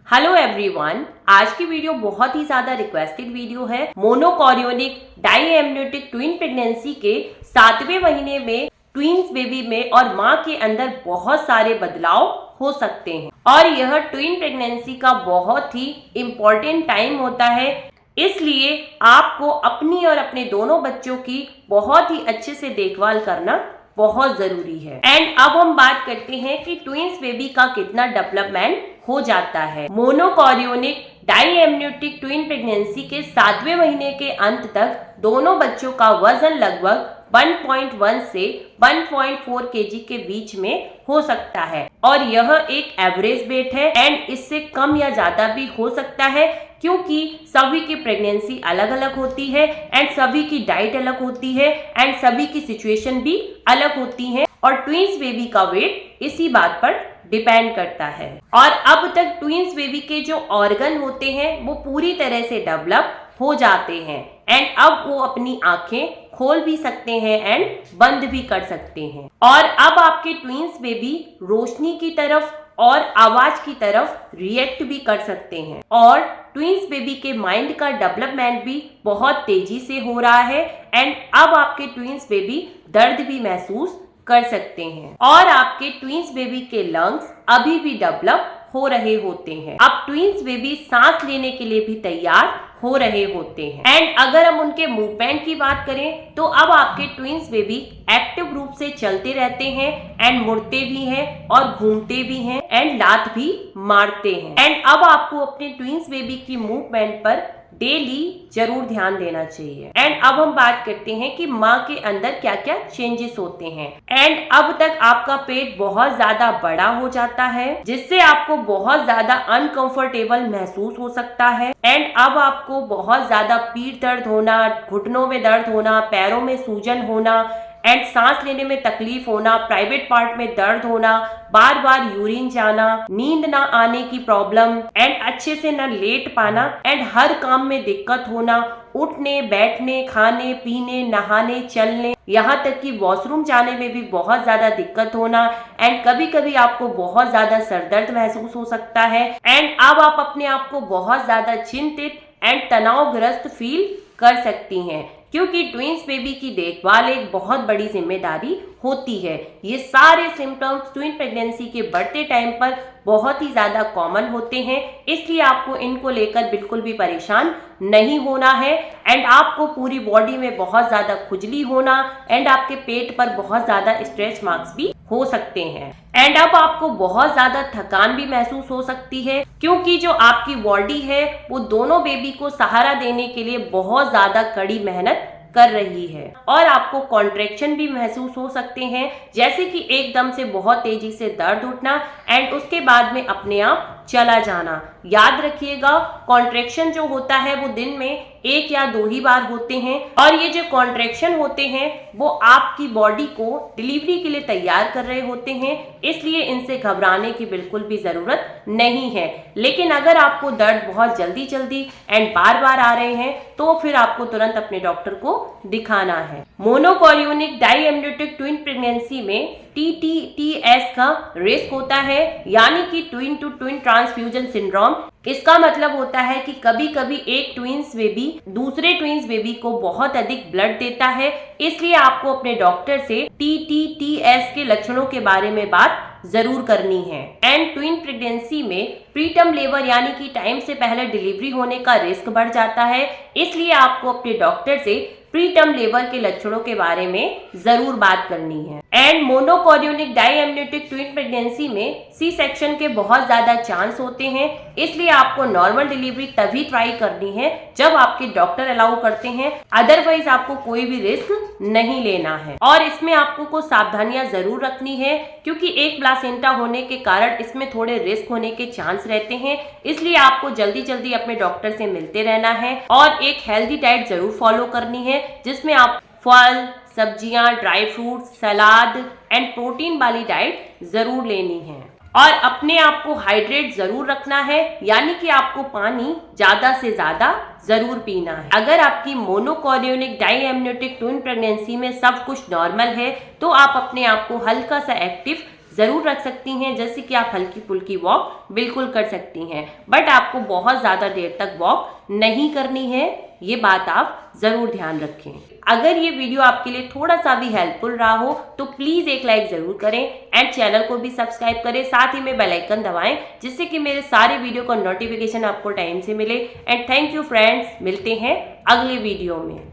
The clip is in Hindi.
हेलो एवरीवन, आज की वीडियो बहुत ही ज्यादा रिक्वेस्टेड वीडियो है। मोनोकॉरियोनिक डाईएमनियोटिक ट्विन प्रेगनेंसी के 7वें महीने में ट्विंस बेबी में और माँ के अंदर बहुत सारे बदलाव हो सकते हैं और यह ट्विन प्रेगनेंसी का बहुत ही इम्पोर्टेंट टाइम होता है। इसलिए आपको अपनी और अपने दोनों बच्चों की बहुत ही अच्छे से देखभाल करना बहुत जरूरी है। एंड अब हम बात करते हैं कि ट्विंस बेबी का कितना डेवलपमेंट हो जाता है। मोनोकॉरियोनिक डाईएमनियोटिक ट्विन प्रेगनेंसी के 7वें महीने के अंत तक दोनों बच्चों का वजन लगभग 1.1 से 1.4 केजी के बीच में हो सकता है और यह एक एवरेज वेट है एंड इससे कम या ज्यादा भी हो सकता है क्योंकि सभी की प्रेगनेंसी अलग अलग होती है एंड सभी की डाइट अलग होती है एंड सभी की सिचुएशन भी अलग होती है और ट्विंस बेबी का वेट इसी बात पर डिपेंड करता है। और अब तक ट्विंस बेबी के जो ऑर्गन होते हैं वो पूरी तरह से डेवलप हो जाते हैं एंड अब वो अपनी आंखें खोल भी सकते हैं एंड बंद भी कर सकते हैं और अब आपके ट्विंस बेबी रोशनी की तरफ और आवाज की तरफ रिएक्ट भी कर सकते हैं और ट्विंस बेबी के माइंड का डेवलपमेंट भी बहुत तेजी से हो रहा है एंड अब आपके ट्विंस बेबी दर्द भी महसूस कर सकते हैं और आपके ट्विंस बेबी के लंग्स अभी भी डेवलप हो रहे होते हैं। अब ट्विंस बेबी सांस लेने के लिए भी तैयार हो रहे होते हैं एंड अगर हम उनके मूवमेंट की बात करें तो अब आपके ट्विंस बेबी एक्टिव रूप से चलते रहते हैं एंड मुड़ते भी हैं और घूमते भी हैं एंड लात भी मारते हैं एंड अब आपको अपने ट्विंस बेबी की मूवमेंट पर डेली जरूर ध्यान देना चाहिए। एंड अब हम बात करते हैं कि माँ के अंदर क्या क्या चेंजेस होते हैं। एंड अब तक आपका पेट बहुत ज्यादा बड़ा हो जाता है जिससे आपको बहुत ज्यादा अनकंफर्टेबल महसूस हो सकता है एंड अब आपको बहुत ज्यादा पीठ दर्द होना, घुटनों में दर्द होना, पैरों में सूजन होना एंड सांस लेने में तकलीफ होना, प्राइवेट पार्ट में दर्द होना, बार बार यूरिन जाना, नींद ना आने की प्रॉब्लम एंड अच्छे से न लेट पाना एंड हर काम में दिक्कत होना, उठने बैठने, खाने पीने, नहाने, चलने, यहाँ तक कि वॉशरूम जाने में भी बहुत ज्यादा दिक्कत होना एंड कभी कभी आपको बहुत ज्यादा सरदर्द महसूस हो सकता है एंड अब आप अपने आप को बहुत ज्यादा चिंतित एंड तनावग्रस्त फील कर सकती हैं क्योंकि ट्विंस बेबी की देखभाल एक बहुत बड़ी जिम्मेदारी होती है। ये सारे सिम्टम्स ट्विन प्रेगनेंसी के बढ़ते टाइम पर बहुत ही ज्यादा कॉमन होते हैं, इसलिए आपको इनको लेकर बिल्कुल भी परेशान नहीं होना है एंड आपको पूरी बॉडी में बहुत ज्यादा खुजली होना एंड आपके पेट पर बहुत ज्यादा स्ट्रेच मार्क्स भी हो सकते हैं एंड अब आपको बहुत ज्यादा थकान भी महसूस हो सकती है क्योंकि जो आपकी बॉडी है वो दोनों बेबी को सहारा देने के लिए बहुत ज्यादा कड़ी मेहनत कर रही है और आपको कॉन्ट्रैक्शन भी महसूस हो सकते हैं जैसे कि एकदम से बहुत तेजी से दर्द उठना एंड उसके बाद में अपने आप चला जाना। याद रखिएगा कॉन्ट्रैक्शन जो होता है वो दिन में 1 या 2 ही बार होते हैं और ये जो कॉन्ट्रैक्शन होते हैं वो आपकी बॉडी को डिलीवरी के लिए तैयार कर रहे होते हैं, इसलिए इनसे घबराने की बिल्कुल भी जरूरत नहीं है। लेकिन अगर आपको दर्द बहुत जल्दी जल्दी एंड बार बार आ रहे हैं तो फिर आपको तुरंत अपने डॉक्टर को दिखाना है। मोनोकॉरियोनिक डाईएमनियोटिक ट्विन प्रेगनेंसी में TTTS का रिस्क होता है यानी कि twin to twin transfusion syndrome. इसका मतलब होता है कि कभी कभी एक ट्विंस बेबी दूसरे ट्विंस बेबी को बहुत अधिक ब्लड देता है, इसलिए आपको अपने डॉक्टर से TTTS के लक्षणों के बारे में बात जरूर करनी है। एंड ट्विन प्रेगनेंसी में प्रीटर्म लेबर यानी कि टाइम से पहले डिलीवरी होने का रिस्क बढ़ जाता है, इसलिए आपको अपने डॉक्टर से प्रीटर्म लेबर के लक्षणों के बारे में जरूर बात करनी है। एंड मोनोकॉरियोनिक डाईएमनियोटिक ट्विन प्रेगनेंसी में सी सेक्शन के बहुत ज्यादा चांस होते हैं, इसलिए आपको नॉर्मल डिलीवरी तभी ट्राई करनी है जब आपके डॉक्टर अलाउ करते हैं, अदरवाइज आपको कोई भी रिस्क नहीं लेना है। और इसमें आपको कुछ सावधानियां जरूर रखनी है क्योंकि एक प्लासेंटा होने के कारण इसमें थोड़े रिस्क होने के चांस रहते हैं, इसलिए आपको जल्दी जल्दी अपने डॉक्टर से मिलते रहना है और एक हेल्दी डाइट जरूर फॉलो करनी है जिसमें आप फल, सब्जियां, dry fruit, salad and protein वाली डाइट जरूर लेनी है और अपने आप को हाइड्रेट जरूर रखना है यानी कि आपको पानी ज्यादा से ज्यादा जरूर पीना है। अगर आपकी मोनोकॉरियोनिक डाईएमनियोटिक ट्विन प्रेगनेंसी में सब कुछ नॉर्मल है तो आप अपने आप को हल्का सा एक्टिव ज़रूर रख सकती हैं, जैसे कि आप हल्की फुल्की वॉक बिल्कुल कर सकती हैं, बट आपको बहुत ज़्यादा देर तक वॉक नहीं करनी है, ये बात आप ज़रूर ध्यान रखें। अगर ये वीडियो आपके लिए थोड़ा सा भी हेल्पफुल रहा हो तो प्लीज़ एक लाइक ज़रूर करें एंड चैनल को भी सब्सक्राइब करें, साथ ही में बेल आइकन दबाएं जिससे कि मेरे सारे वीडियो का नोटिफिकेशन आपको टाइम से मिले। एंड थैंक यू फ्रेंड्स, मिलते हैं अगले वीडियो में।